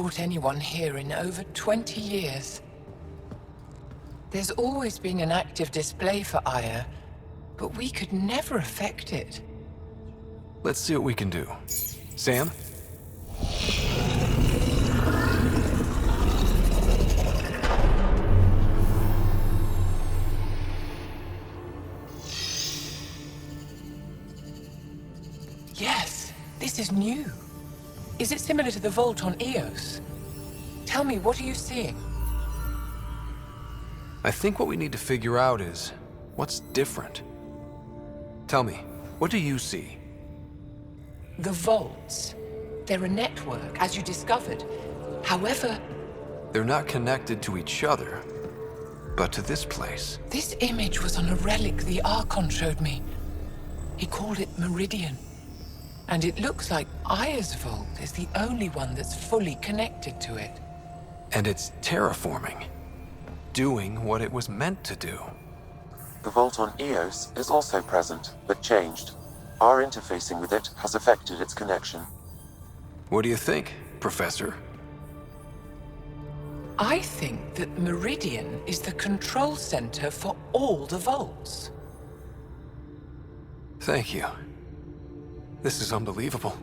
brought anyone here in over 20 years. There's always been an active display for Aya, but we could never affect it. Let's see what we can do. Sam? Yes, this is new. Is it similar to the vault on Eos? Tell me, what are you seeing? I think what we need to figure out is what's different. Tell me, what do you see? The vaults. They're a network, as you discovered. However, They're not connected to each other, but to this place. this image was on a relic the Archon showed me. He called it Meridian. And it looks like Aya's vault is the only one that's fully connected to it. And it's terraforming, doing what it was meant to do. The vault on Eos is also present, but changed. Our interfacing with it has affected its connection. What do you think, Professor? I think that Meridian is the control center for all the vaults. Thank you. This is unbelievable.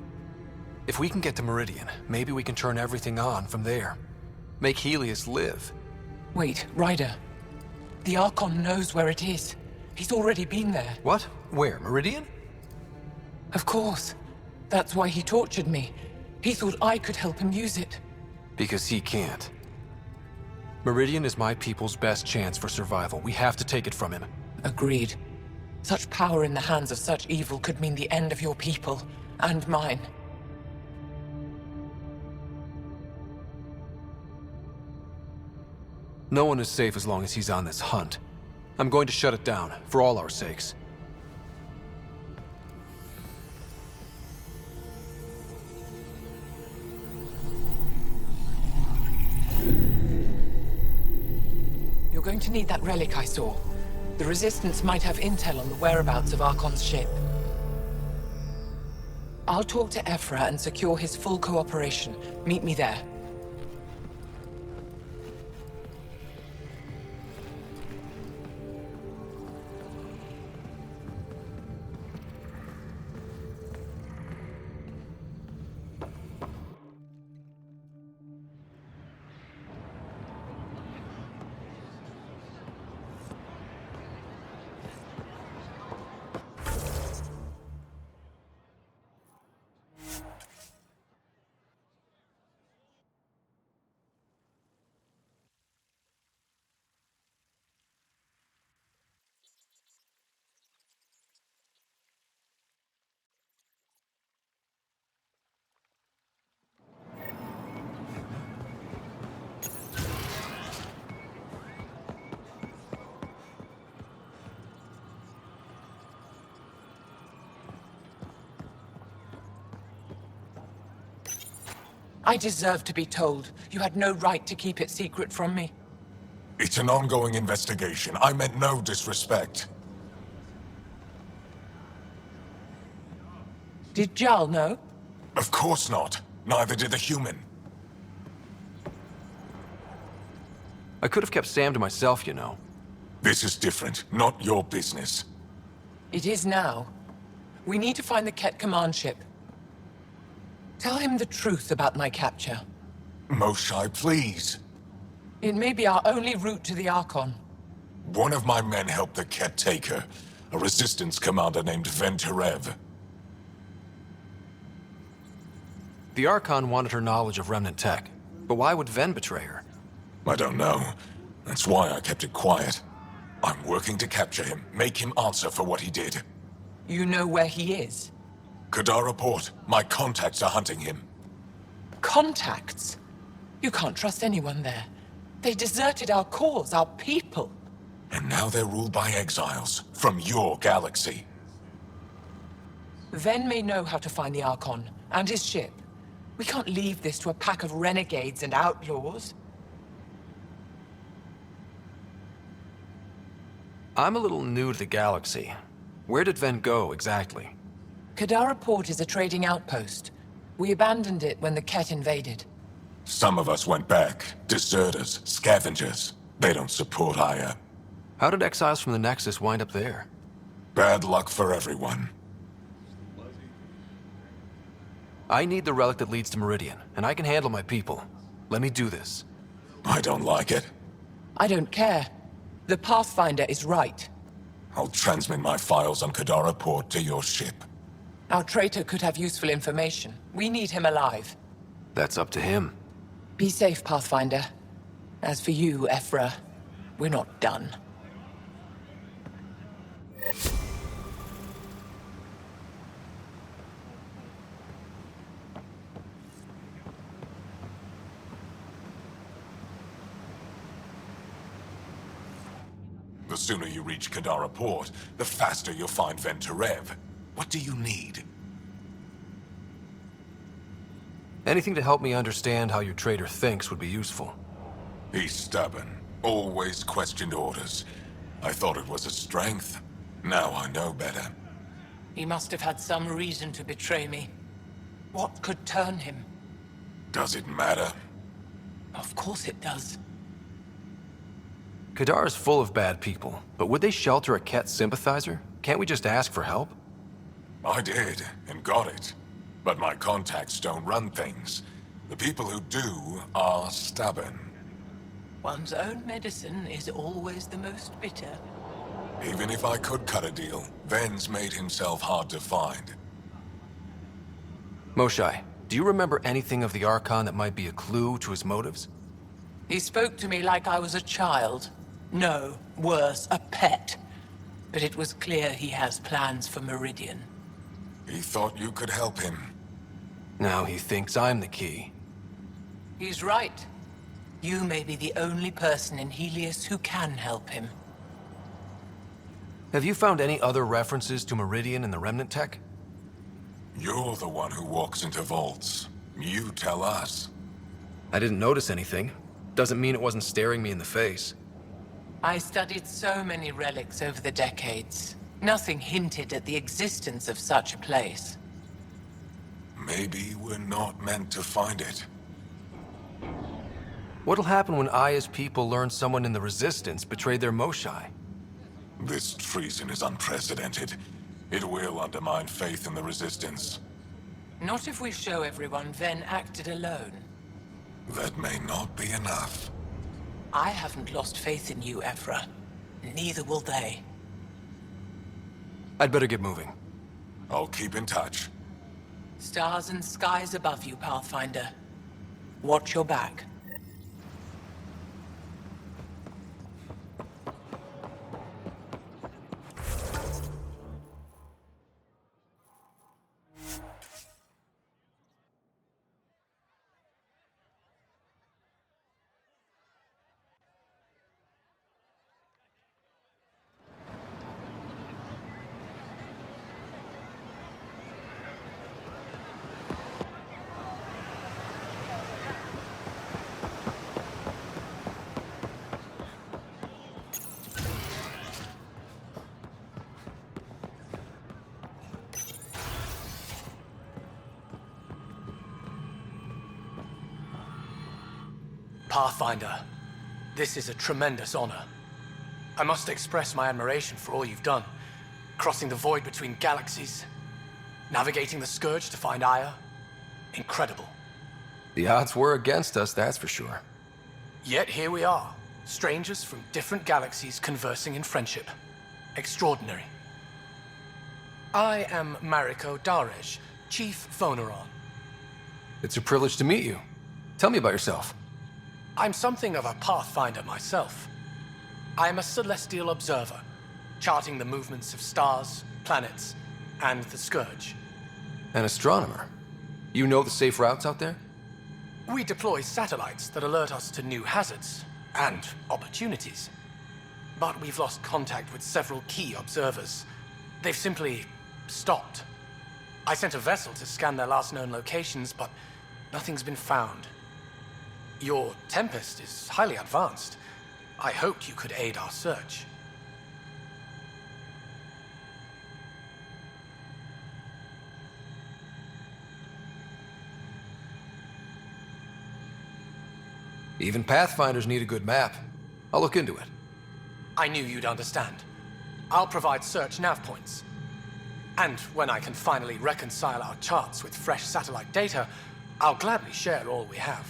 If we can get to Meridian, maybe we can turn everything on from there. Make Helios live. Wait, Ryder. The Archon knows where it is. He's already been there. What? Where? Meridian? Of course. That's why he tortured me. He thought I could help him use it. Because he can't. Meridian is my people's best chance for survival. We have to take it from him. Agreed. Such power in the hands of such evil could mean the end of your people, and mine. No one is safe as long as he's on this hunt. I'm going to shut it down, for all our sakes. You're going to need that relic I saw. The Resistance might have intel on the whereabouts of Archon's ship. I'll talk to Ephra and secure his full cooperation. Meet me there. I deserve to be told. You had no right to keep it secret from me. It's an ongoing investigation. I meant no disrespect. Did Jal know? Of course not. Neither did the human. I could have kept Sam to myself, you know. This is different. Not your business. It is now. We need to find the Ket command ship. Tell him the truth about my capture. Moshai, please. It may be our only route to the Archon. One of my men helped the Ket take her. A resistance commander named Venturev. The Archon wanted her knowledge of Remnant tech, but why would Ven betray her? I don't know. That's why I kept it quiet. I'm working to capture him, make him answer for what he did. You know where he is? Kadar report. My contacts are hunting him. Contacts? You can't trust anyone there. They deserted our cause, our people. And now they're ruled by exiles from your galaxy. Ven may know how to find the Archon and his ship. We can't leave this to a pack of renegades and outlaws. I'm a little new to the galaxy. Where did Ven go, exactly? Kadara Port is a trading outpost. We abandoned it when the Ket invaded. Some of us went back. Deserters, scavengers. They don't support Aya. How did exiles from the Nexus wind up there? Bad luck for everyone. I need the relic that leads to Meridian, and I can handle my people. Let me do this. I don't like it. I don't care. The Pathfinder is right. I'll transmit my files on Kadara Port to your ship. Our traitor could have useful information. We need him alive. That's up to him. Be safe, Pathfinder. As for you, Ephra, we're not done. The sooner you reach Kadara Port, the faster you'll find Venturev. What do you need? Anything to help me understand how your traitor thinks would be useful. He's stubborn. Always questioned orders. I thought it was a strength. Now I know better. He must have had some reason to betray me. What could turn him? Does it matter? Of course it does. Kadar is full of bad people, but would they shelter a Ket sympathizer? Can't we just ask for help? I did, and got it. But my contacts don't run things. The people who do are stubborn. One's own medicine is always the most bitter. Even if I could cut a deal, Ven's made himself hard to find. Moshai, do you remember anything of the Archon that might be a clue to his motives? He spoke to me like I was a child. No, worse, a pet. But it was clear he has plans for Meridian. He thought you could help him. Now he thinks I'm the key. He's right. You may be the only person in Helios who can help him. Have you found any other references to Meridian in the Remnant tech? You're the one who walks into vaults. You tell us. I didn't notice anything. Doesn't mean it wasn't staring me in the face. I studied so many relics over the decades. Nothing hinted at the existence of such a place. Maybe we're not meant to find it. What'll happen when Aya's people learn someone in the Resistance betrayed their Moshai? This treason is unprecedented. It will undermine faith in the Resistance. Not if we show everyone Ven acted alone. That may not be enough. I haven't lost faith in you, Ephra. Neither will they. I'd better get moving. I'll keep in touch. Stars and skies above you, Pathfinder. Watch your back. Pathfinder, this is a tremendous honor. I must express my admiration for all you've done. Crossing the void between galaxies, navigating the Scourge to find Aya. Incredible. The odds were against us, that's for sure. Yet here we are, strangers from different galaxies conversing in friendship. Extraordinary. I am Mariko Darej, Chief Phoneron. It's a privilege to meet you. Tell me about yourself. I'm something of a pathfinder myself. I am a celestial observer, charting the movements of stars, planets, and the Scourge. An astronomer. You know the safe routes out there? We deploy satellites that alert us to new hazards and opportunities. But we've lost contact with several key observers. They've simply stopped. I sent a vessel to scan their last known locations, but nothing's been found. Your Tempest is highly advanced. I hoped you could aid our search. Even Pathfinders need a good map. I'll look into it. I knew you'd understand. I'll provide search nav points. And when I can finally reconcile our charts with fresh satellite data, I'll gladly share all we have.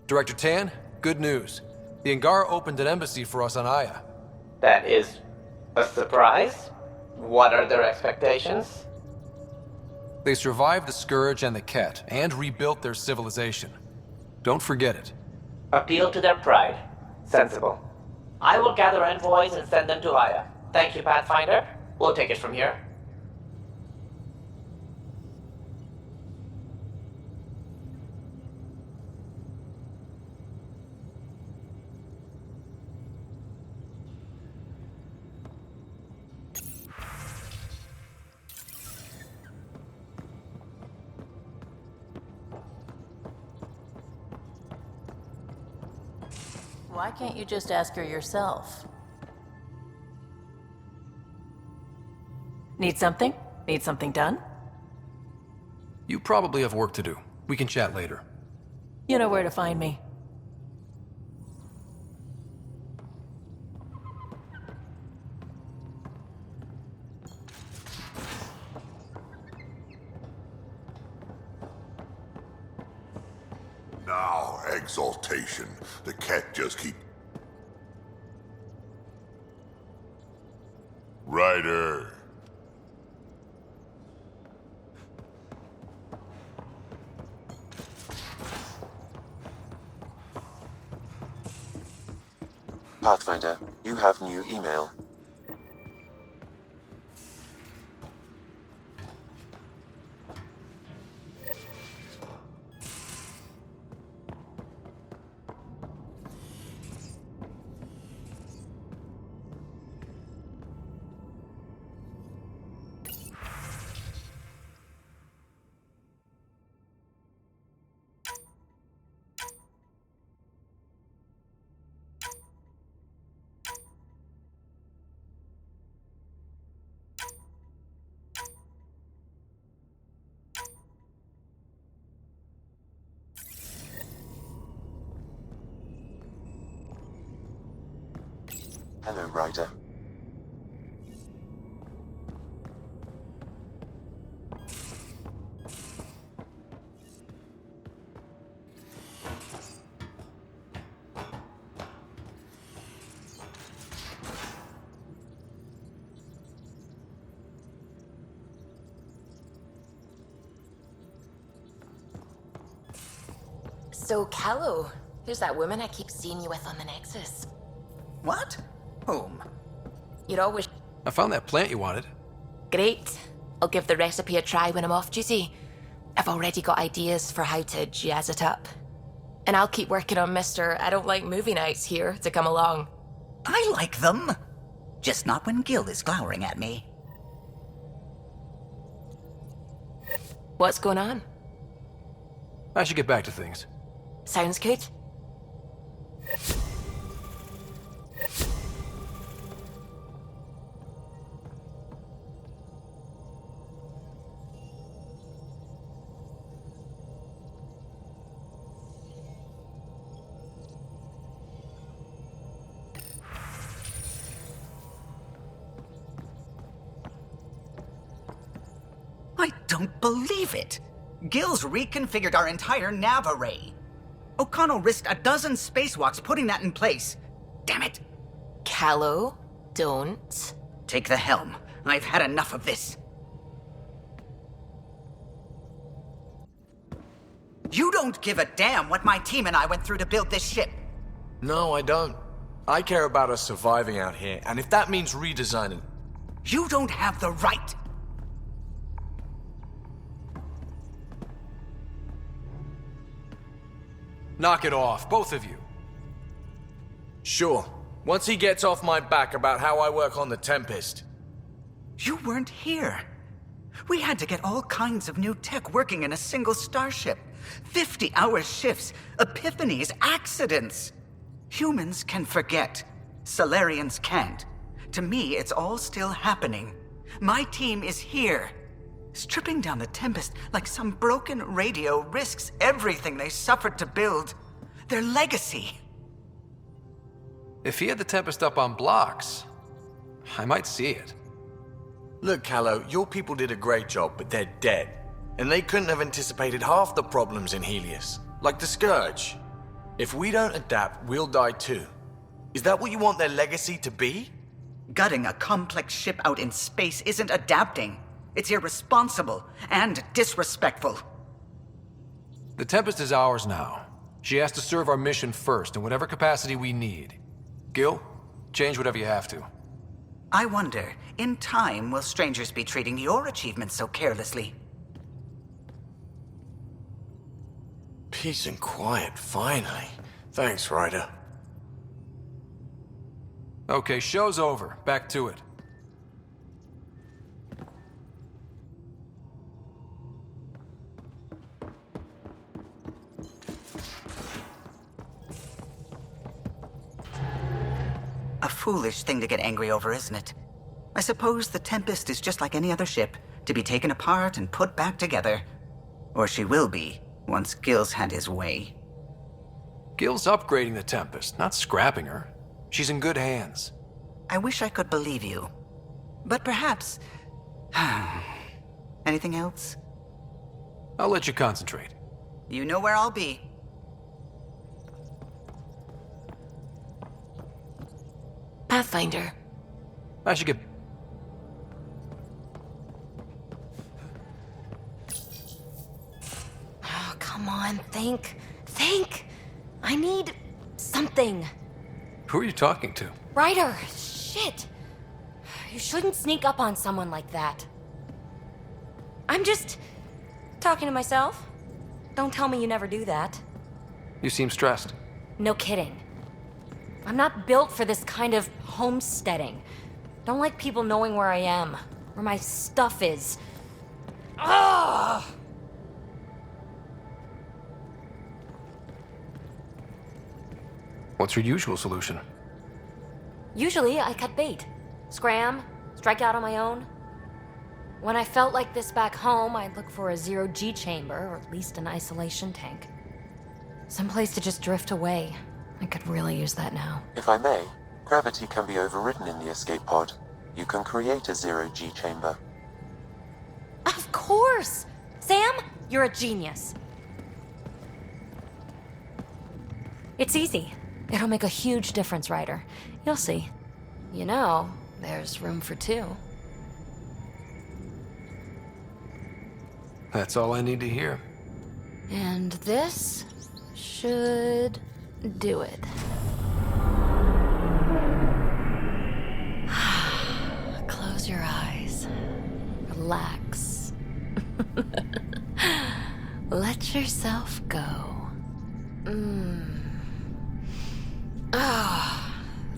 Director Tan, good news. The Angara opened an embassy for us on Aya. That is a surprise? What are their expectations? They survived the Scourge and the Ket, and rebuilt their civilization. Don't forget it. Appeal to their pride. Sensible. I will gather envoys and send them to Aya. Thank you, Pathfinder. We'll take it from here. Why can't you just ask her yourself? Need something? Need something done? You probably have work to do. We can chat later. You know where to find me. Now, exaltation. The cat just keep... Ryder. Pathfinder, you have new email. Hello, Ryder. So, Callow, who's that woman I keep seeing you with on the Nexus? What? Whom? You're always I found that plant you wanted. great. I'll give the recipe a try when I'm off duty. I've already got ideas for how to jazz it up. And I'll keep working on Mr. I don't like movie nights here to come along. I like them. Just not when Gil is glowering at me. What's going on? I should get back to things. Sounds good. I don't believe it. Gil's reconfigured our entire nav array. O'Connell risked a dozen spacewalks putting that in place. Damn it. Callow, don't. Take the helm. I've had enough of this. You don't give a damn what my team and I went through to build this ship. No, I don't. I care about us surviving out here, and if that means redesigning... You don't have the right. Knock it off, both of you. Sure. Once he gets off my back about how I work on the Tempest. You weren't here. We had to get all kinds of new tech working in a single starship. 50-hour shifts, epiphanies, accidents. Humans can forget. Solarians can't. To me, it's all still happening. My team is here. Stripping down the Tempest like some broken radio risks everything they suffered to build. Their legacy. If he had the Tempest up on blocks, I might see it. Look, Callow, your people did a great job, but they're dead. And they couldn't have anticipated half the problems in Helios. Like the Scourge. If we don't adapt, we'll die too. Is that what you want their legacy to be? Gutting a complex ship out in space isn't adapting. It's irresponsible and disrespectful. The Tempest is ours now. She has to serve our mission first, in whatever capacity we need. Gil, change whatever you have to. I wonder, in time, will strangers be treating your achievements so carelessly? Peace and quiet, finally. Thanks, Ryder. Okay, show's over. Back to it. A foolish thing to get angry over, isn't it? I suppose the Tempest is just like any other ship, to be taken apart and put back together. Or she will be, once Gil's had his way. Gil's upgrading the Tempest, not scrapping her. She's in good hands. I wish I could believe you. But perhaps... Anything else? I'll let you concentrate. You know where I'll be. Pathfinder. I should get... Oh, come on, think. Think! I need something. Who are you talking to? Ryder, shit! You shouldn't sneak up on someone like that. I'm just talking to myself. Don't tell me you never do that. You seem stressed. No kidding. I'm not built for this kind of homesteading. Don't like people knowing where I am, where my stuff is. Ugh! What's your usual solution? Usually, I cut bait. Scram, strike out on my own. When I felt like this back home, I'd look for a zero-G chamber, or at least an isolation tank. Someplace to just drift away. I could really use that now. If I may, gravity can be overridden in the escape pod. You can create a zero-G chamber. Of course! Sam, you're a genius. It's easy. It'll make a huge difference, Ryder. You'll see. You know, there's room for two. That's all I need to hear. And this should do it. Close your eyes. Relax. Let yourself go.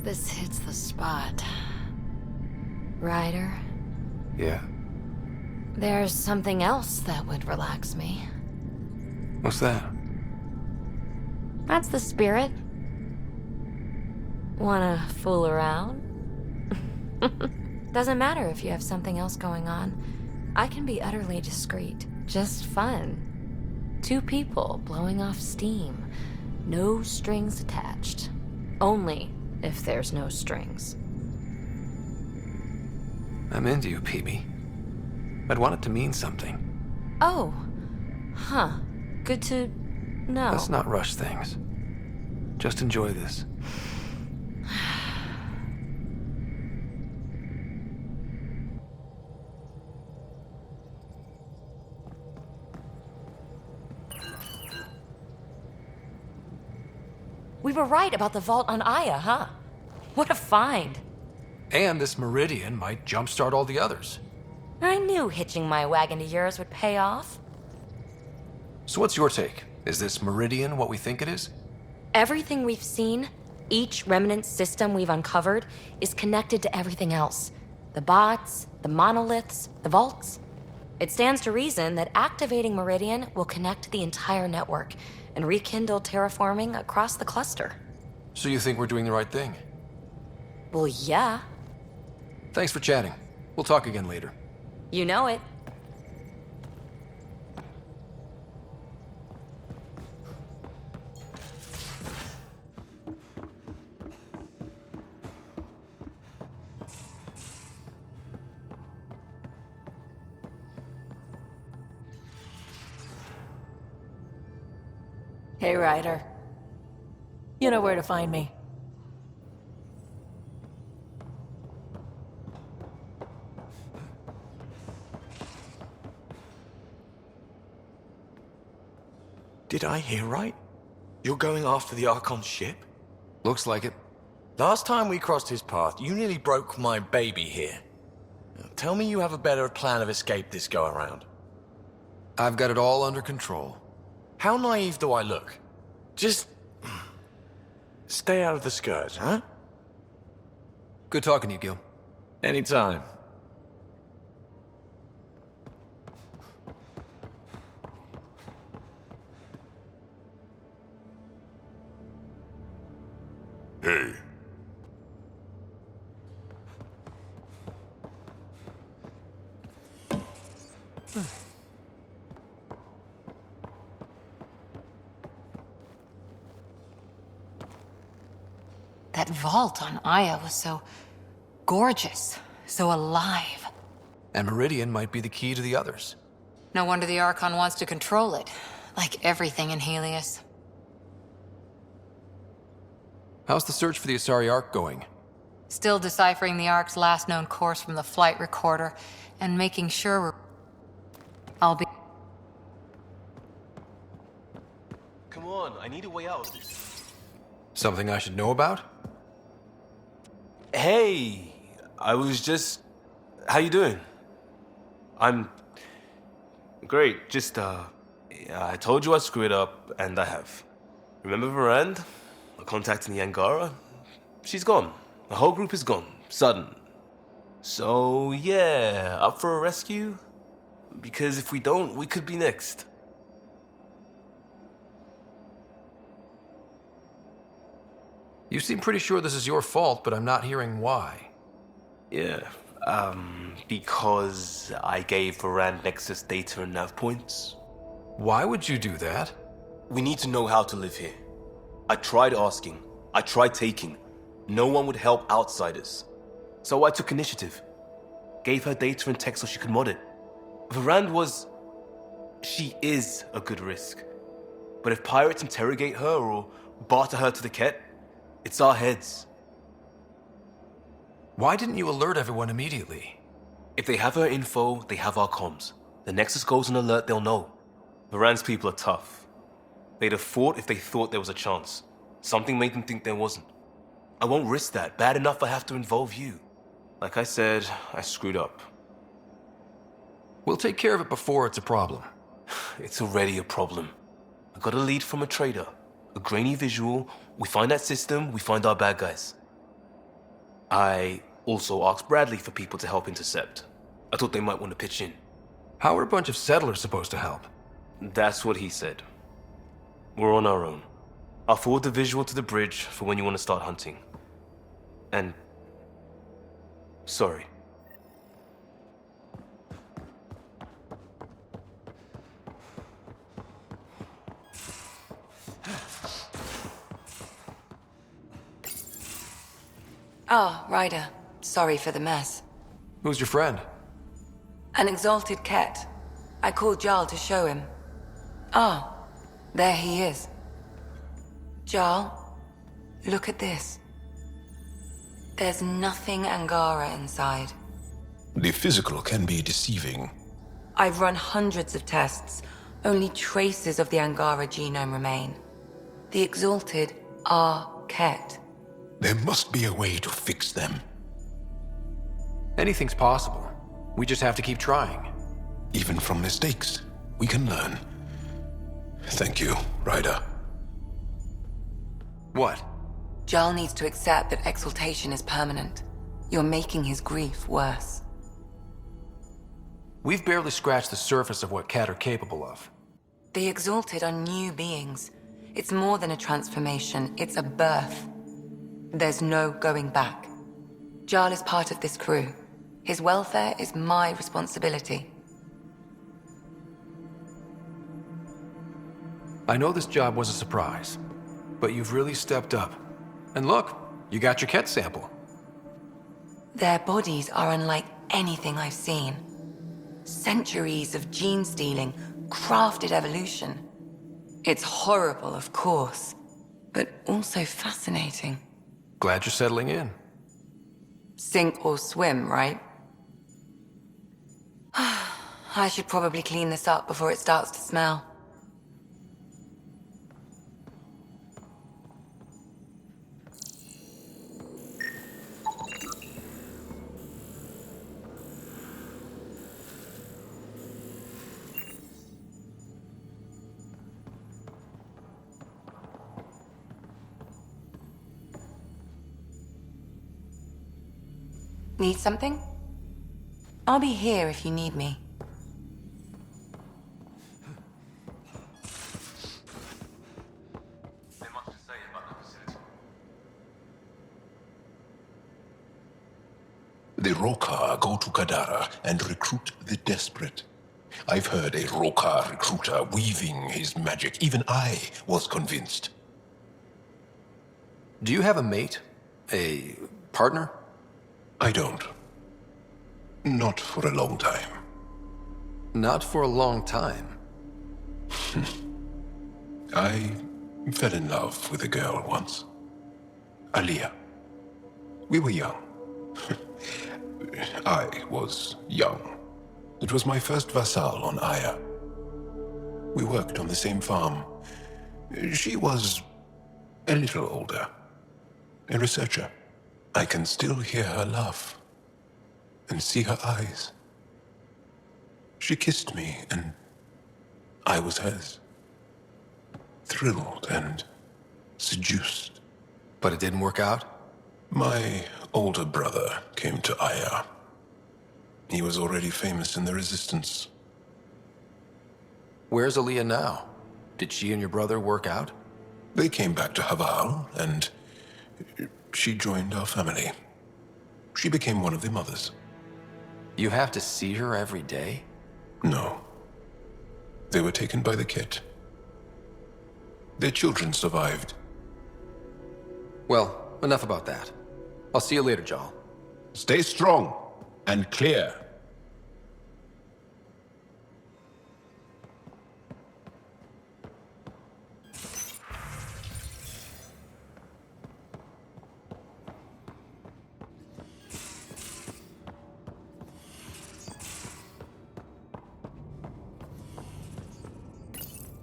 This hits the spot. Ryder? Yeah. There's something else that would relax me. What's that? That's the spirit. Wanna fool around? Doesn't matter if you have something else going on. I can be utterly discreet. Just fun. Two people blowing off steam. No strings attached. Only if there's no strings. I'm into you, Peebee. I'd want it to mean something. Oh. Huh. Good to know. Let's not rush things. Just enjoy this. We were right about the vault on Aya, huh? What a find. And this Meridian might jumpstart all the others. I knew hitching my wagon to yours would pay off. So what's your take? Is this Meridian what we think it is? Everything we've seen, each remnant system we've uncovered, is connected to everything else. The bots, the monoliths, the vaults. It stands to reason that activating Meridian will connect the entire network and rekindle terraforming across the cluster. So you think we're doing the right thing? Well, yeah. Thanks for chatting. We'll talk again later. You know it. Hey, Ryder. You know where to find me. Did I hear right? You're going after the Archon's ship? Looks like it. Last time we crossed his path, you nearly broke my baby here. Now, tell me you have a better plan of escape this go-around. I've got it all under control. How naive do I look? Just... stay out of the Scourge, huh? Good talking to you, Gil. Anytime. Hey. That vault on Aya was so gorgeous, so alive. And Meridian might be the key to the others. No wonder the Archon wants to control it, like everything in Helios. How's the search for the Asari Ark going? Still deciphering the Ark's last known course from the flight recorder, and making sure I'll be... Come on, I need a way out of this. Something I should know about? Hey, I was just... How you doing? I'm... Great, just, I told you I'd screw it up, and I have. Remember Varand? Contacting the Angara? She's gone. The whole group is gone. Sudden. So, yeah, up for a rescue? Because if we don't, we could be next. You seem pretty sure this is your fault, but I'm not hearing why. Yeah, because I gave Varand Nexus data and nav points. Why would you do that? We need to know how to live here. I tried asking. I tried taking. No one would help outsiders. So I took initiative. Gave her data and tech so she could mod it. Varand was... She is a good risk. But if pirates interrogate her or barter her to the Ket, it's our heads. Why didn't you alert everyone immediately? If they have her info, they have our comms. The Nexus goes on alert, they'll know. Varand's people are tough. They'd have fought if they thought there was a chance. Something made them think there wasn't. I won't risk that. Bad enough I have to involve you. Like I said, I screwed up. We'll take care of it before it's a problem. It's already a problem. I got a lead from a trader. A grainy visual. We find that system, we find our bad guys. I also asked Bradley for people to help intercept. I thought they might want to pitch in. How are a bunch of settlers supposed to help? That's what he said. We're on our own. I'll forward the visual to the bridge for when you want to start hunting. And... sorry. Ah, Ryder. Sorry for the mess. Who's your friend? An exalted cat. I called Jarl to show him. Ah, there he is. Jarl, look at this. There's nothing Angara inside. The physical can be deceiving. I've run hundreds of tests. Only traces of the Angara genome remain. The exalted are Ket. There must be a way to fix them. Anything's possible. We just have to keep trying. Even from mistakes, we can learn. Thank you, Ryder. What? Jarl needs to accept that exaltation is permanent. You're making his grief worse. We've barely scratched the surface of what Ket are capable of. The Exalted are new beings. It's more than a transformation, it's a birth. There's no going back. Jarl is part of this crew. His welfare is my responsibility. I know this job was a surprise, but you've really stepped up. And look, you got your Ket sample. Their bodies are unlike anything I've seen. Centuries of gene stealing, crafted evolution. It's horrible, of course, but also fascinating. Glad you're settling in. Sink or swim, right? I should probably clean this up before it starts to smell. Need something? I'll be here if you need me. The Rokar go to Kadara and recruit the desperate. I've heard a Rokar recruiter weaving his magic. Even I was convinced. Do you have a mate? A partner? I don't. Not for a long time. Not for a long time. I fell in love with a girl once. Aliyah. We were young. I was young. It was my first vassal on Aya. We worked on the same farm. She was a little older. A researcher. I can still hear her laugh and see her eyes. She kissed me and I was hers. Thrilled and seduced. But it didn't work out? My older brother came to Aya. He was already famous in the Resistance. Where's Aliyah now? Did she and your brother work out? They came back to Haval, and she joined our family. She became one of the mothers. You have to see her every day? No. They were taken by the Ket. Their children survived. Well, enough about that. I'll see you later, Jarl. Stay strong and clear.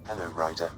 Hello, Ryder.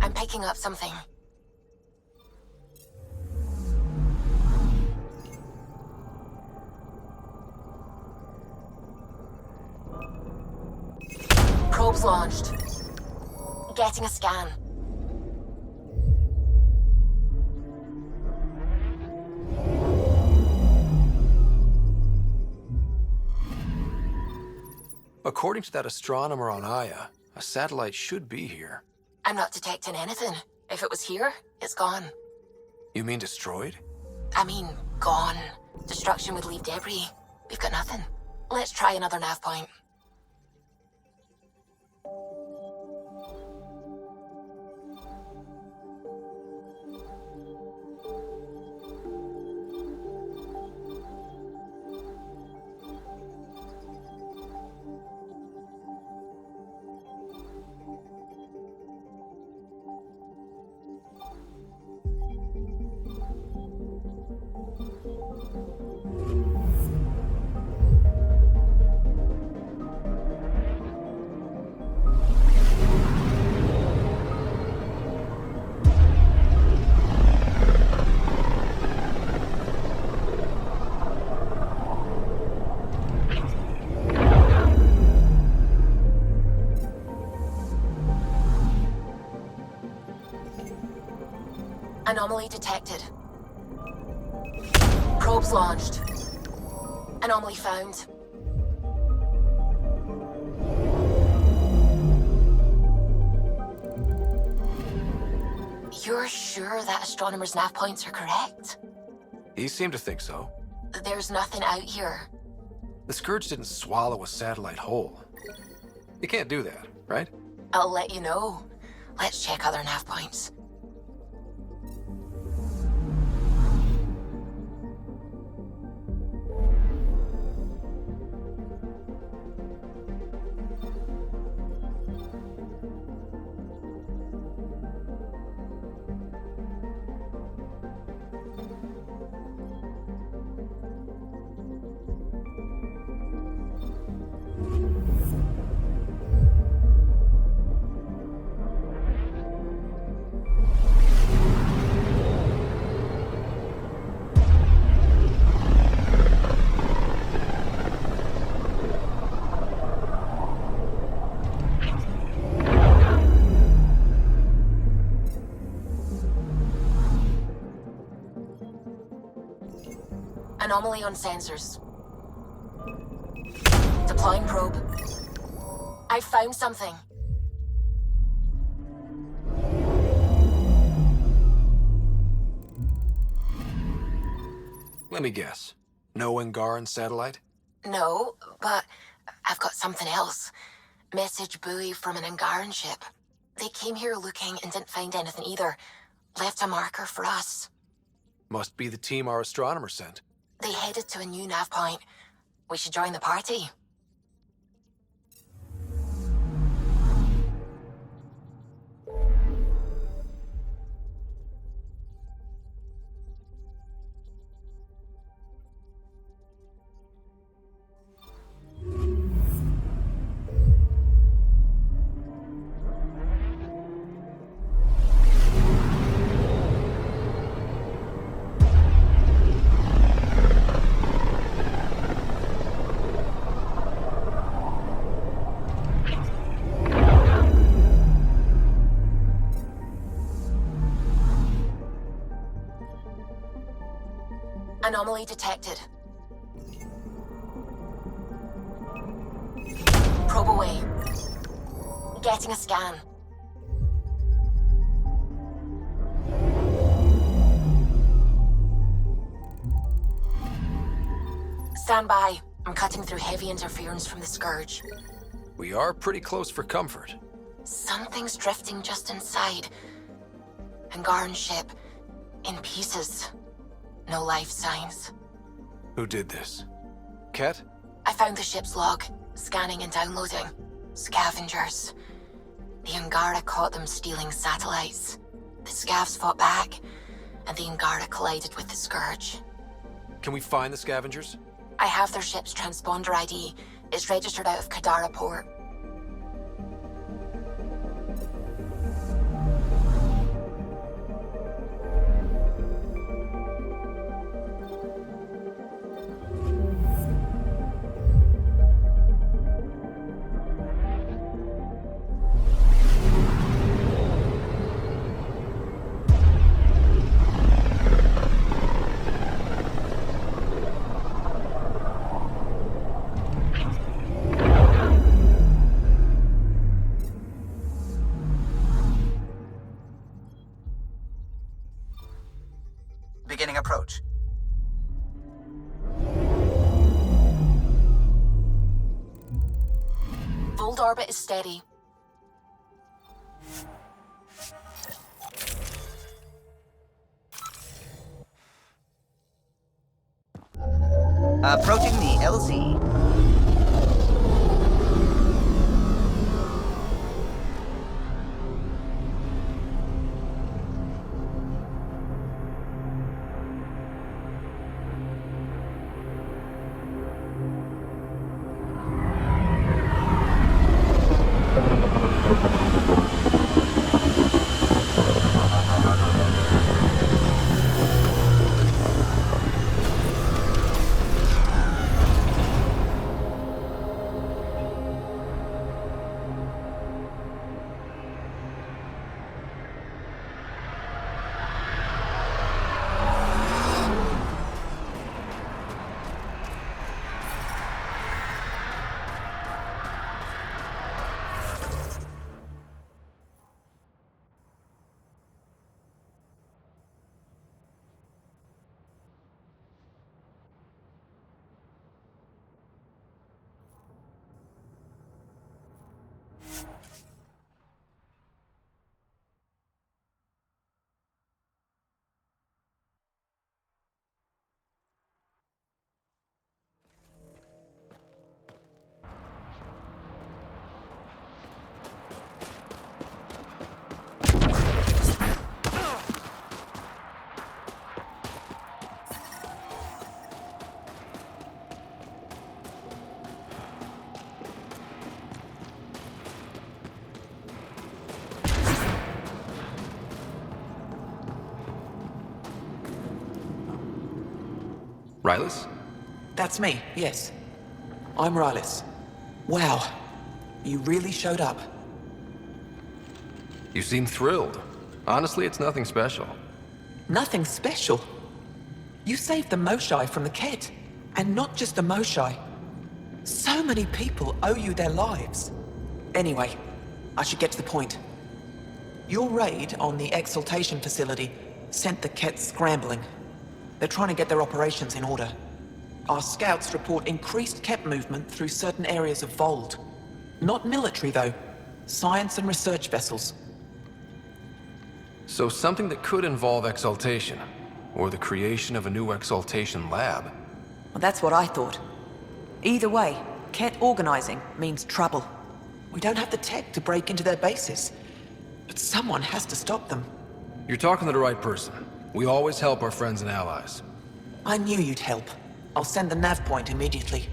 I'm picking up something. Probes launched. Getting a scan. According to that astronomer on Aya, a satellite should be here. I'm not detecting anything. If it was here, it's gone. You mean destroyed? I mean, gone. Destruction would leave debris. We've got nothing. Let's try another nav point. Anomaly detected. Probes launched. Anomaly found. You're sure that astronomers' nav points are correct? He seemed to think so. There's nothing out here. The Scourge didn't swallow a satellite whole. You can't do that, right? I'll let you know. Let's check other nav points. Anomaly on sensors. Deploying probe. I found something. Let me guess. No Angaran satellite? No, but I've got something else. Message buoy from an Angaran ship. They came here looking and didn't find anything either. Left a marker for us. Must be the team our astronomer sent. They headed to a new nav point. We should join the party. Anomaly detected. Probe away. Getting a scan. Stand by. I'm cutting through heavy interference from the Scourge. We are pretty close for comfort. Something's drifting just inside. Angaran ship. In pieces. No life signs. Who did this? Ket? I found the ship's log. Scanning and downloading. Scavengers. The Angara caught them stealing satellites. The Scavs fought back, and the Angara collided with the Scourge. Can we find the scavengers? I have their ship's transponder ID. It's registered out of Kadara port. orbit is steady. Approaching the LZ. Rylas? That's me, yes. I'm Rylas. Wow. You really showed up. You seem thrilled. Honestly, it's nothing special. Nothing special? You saved the Moshai from the Ket. And not just the Moshai. So many people owe you their lives. Anyway, I should get to the point. Your raid on the exaltation facility sent the Ket scrambling. They're trying to get their operations in order. Our scouts report increased Ket movement through certain areas of Vold. Not military, though. Science and research vessels. So something that could involve exaltation, or the creation of a new exaltation lab. Well, that's what I thought. Either way, Ket organizing means trouble. We don't have the tech to break into their bases. But someone has to stop them. You're talking to the right person. We always help our friends and allies. I knew you'd help. I'll send the nav point immediately.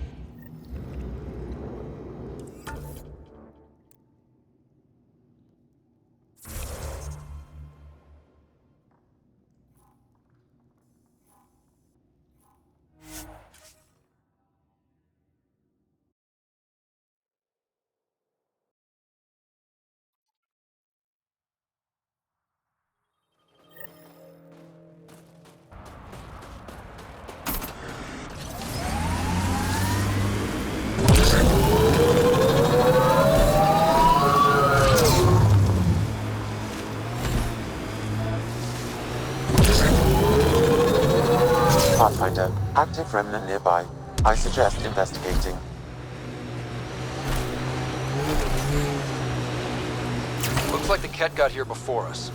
Pathfinder, active remnant nearby. I suggest investigating. Looks like the Ket got here before us.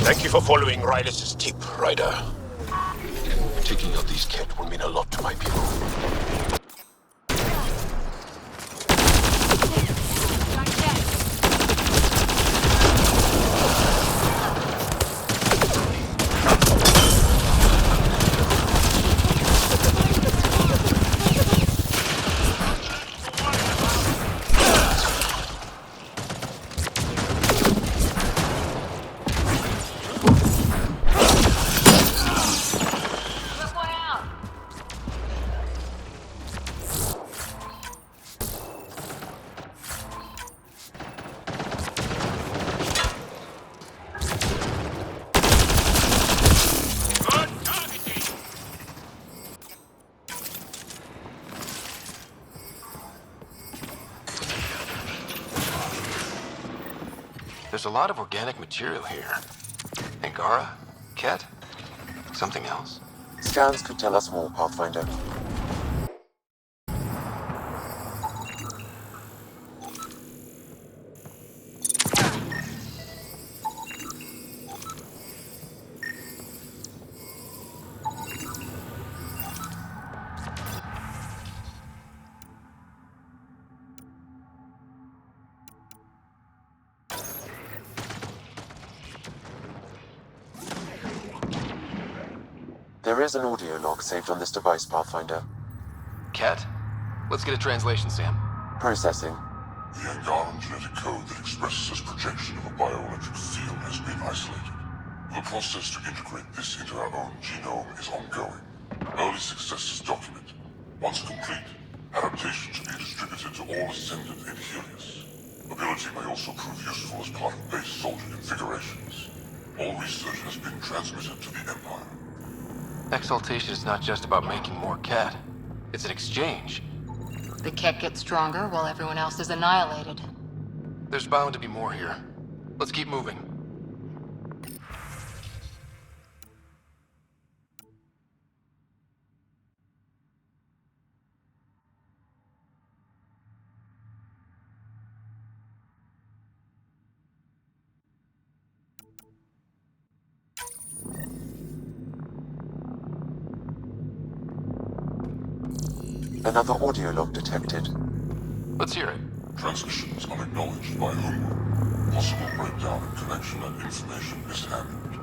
Thank you for following Rylas' tip, Ryder. Taking out these Ket will mean a lot to my people. There's a lot of organic material here. Angara? Ket? Something else? Scans could tell us more, Pathfinder. There is an audio log saved on this device, Pathfinder. Ket? Let's get a translation, Sam. Processing. The Angaran genetic code that expresses this projection of a bioelectric field has been isolated. The process to integrate this into our own genome is ongoing. Early success is documented. Once complete, adaptation should be distributed to all ascendant in Helios. Ability may also prove useful as part of base soldier configurations. All research has been transmitted to the Empire. Exaltation is not just about making more Ket. It's an exchange. The Ket gets stronger while everyone else is annihilated. There's bound to be more here. Let's keep moving. Another audio log detected. Let's hear it. Transmissions unacknowledged by whom? Possible breakdown in connection and information mishandled.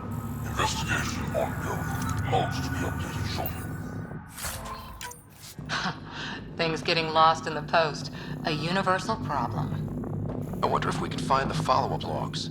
Investigation ongoing. Logs to be updated shortly. Things getting lost in the post. A universal problem. I wonder if we can find the follow-up logs.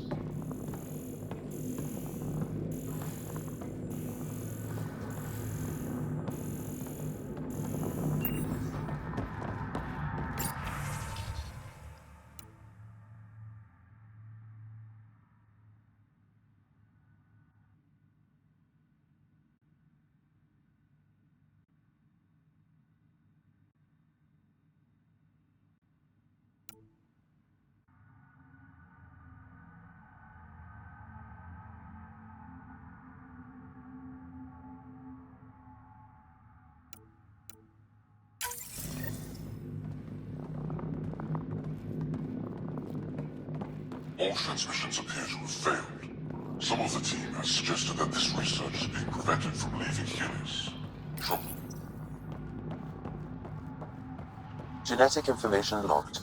All transmissions appear to have failed. Some of the team has suggested that this research is being prevented from leaving Helios. Trouble. Genetic information logged.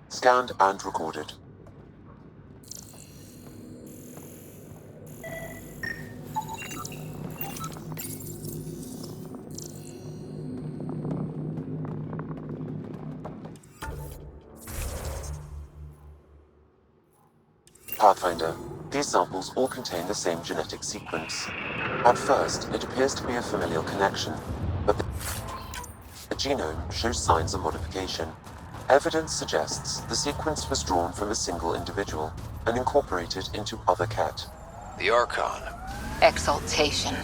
Scanned and recorded. Pathfinder, these samples all contain the same genetic sequence. At first, it appears to be a familial connection, but the genome shows signs of modification. Evidence suggests the sequence was drawn from a single individual and incorporated into other Ket. The Archon. Exaltation.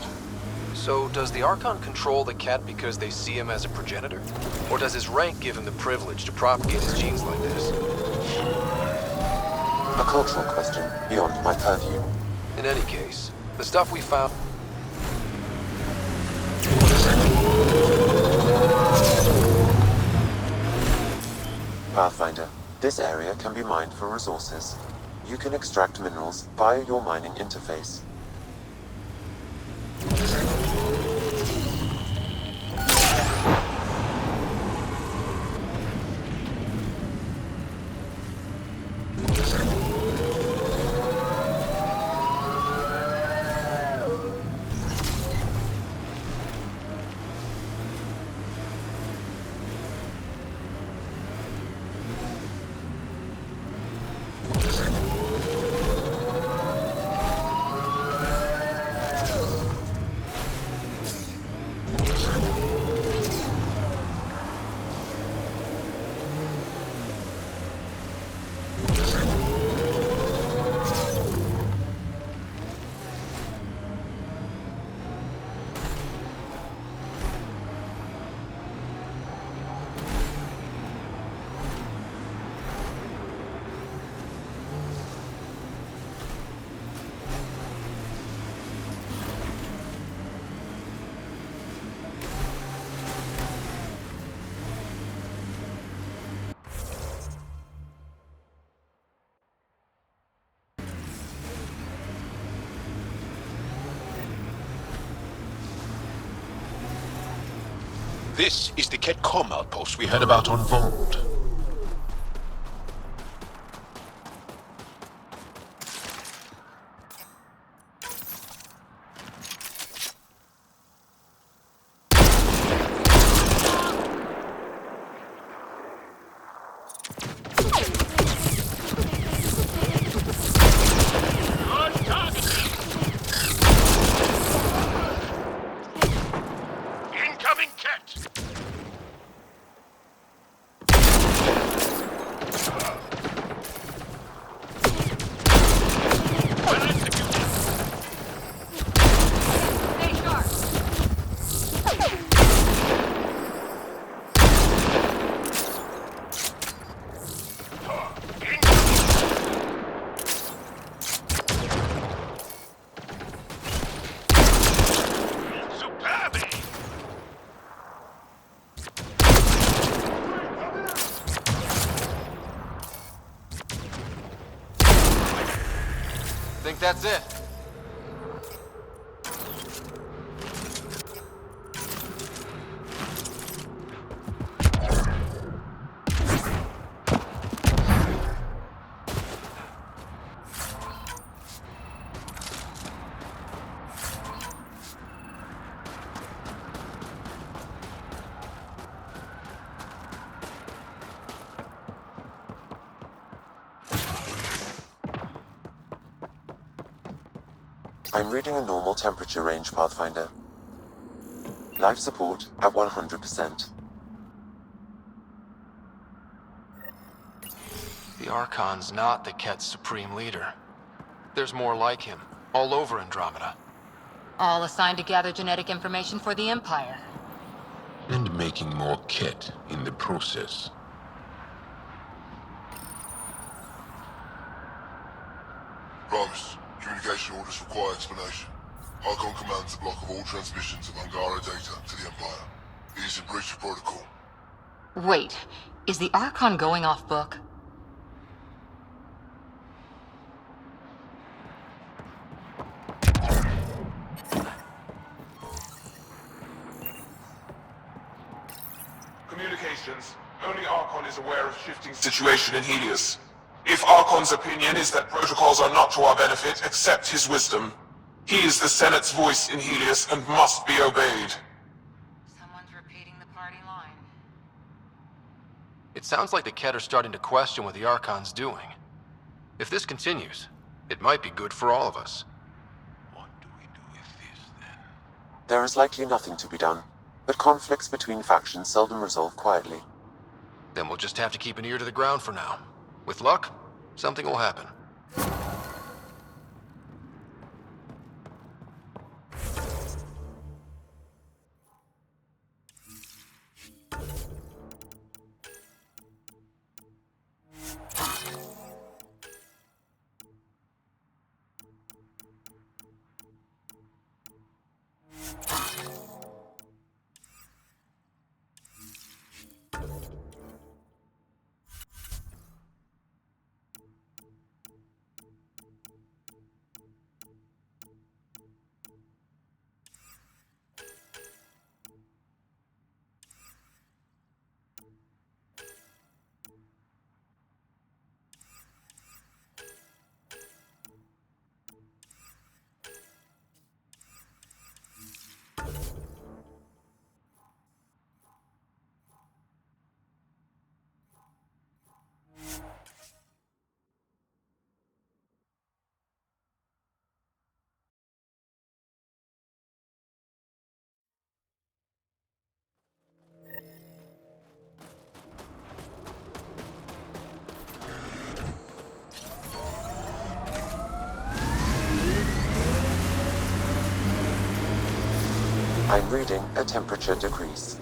So, does the Archon control the Ket because they see him as a progenitor? Or does his rank give him the privilege to propagate his genes like this? A cultural question beyond my purview. In any case, the stuff we found... Pathfinder, this area can be mined for resources. You can extract minerals via your mining interface. This is the Ketcom outpost we heard about on Vold. Incoming Ket! Think that's it. I'm reading a normal temperature range, Pathfinder. Life support at 100%. The Archon's not the Ket's supreme leader. There's more like him, all over Andromeda. All assigned to gather genetic information for the Empire. And making more Ket in the process. Primus, communication orders require explanation. Archon commands a block of all transmissions of Angara data to the Empire. It is in breach of protocol. Wait, is the Archon going off book? Communications. Only Archon is aware of shifting situation in Helios. If Archon's opinion is that protocols are not to our benefit, accept his wisdom. He is the Senate's voice in Helios and must be obeyed. Someone's repeating the party line. It sounds like the Ket are starting to question what the Archon's doing. If this continues, it might be good for all of us. There is likely nothing to be done, but conflicts between factions seldom resolve quietly. Then we'll just have to keep an ear to the ground for now. With luck, something will happen. I'm reading a temperature decrease.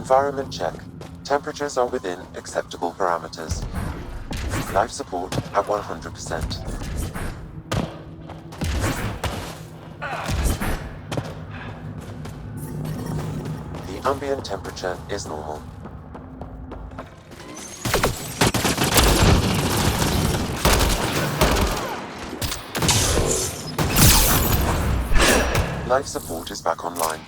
Environment check. Temperatures are within acceptable parameters. Life support at 100%. The ambient temperature is normal. Life support is back online.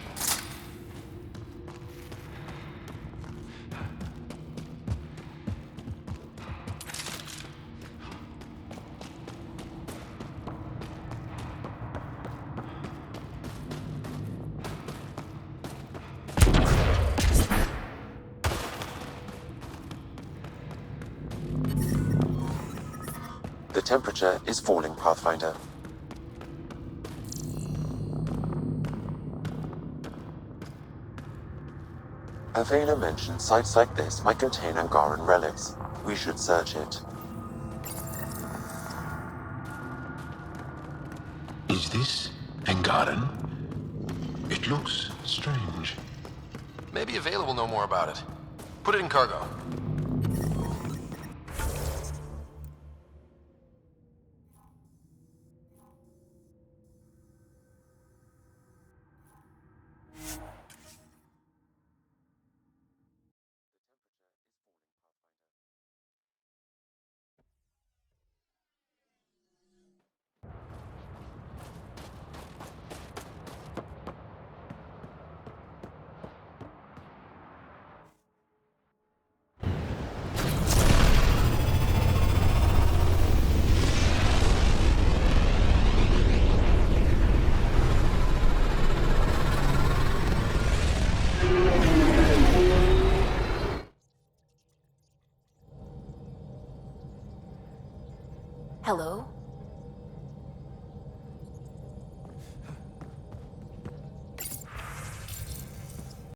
The temperature is falling, Pathfinder. Avena mentioned sites like this might contain Angaran relics. We should search it. Is this Angaran? It looks strange. Maybe Avela will know more about it. Put it in cargo. Hello?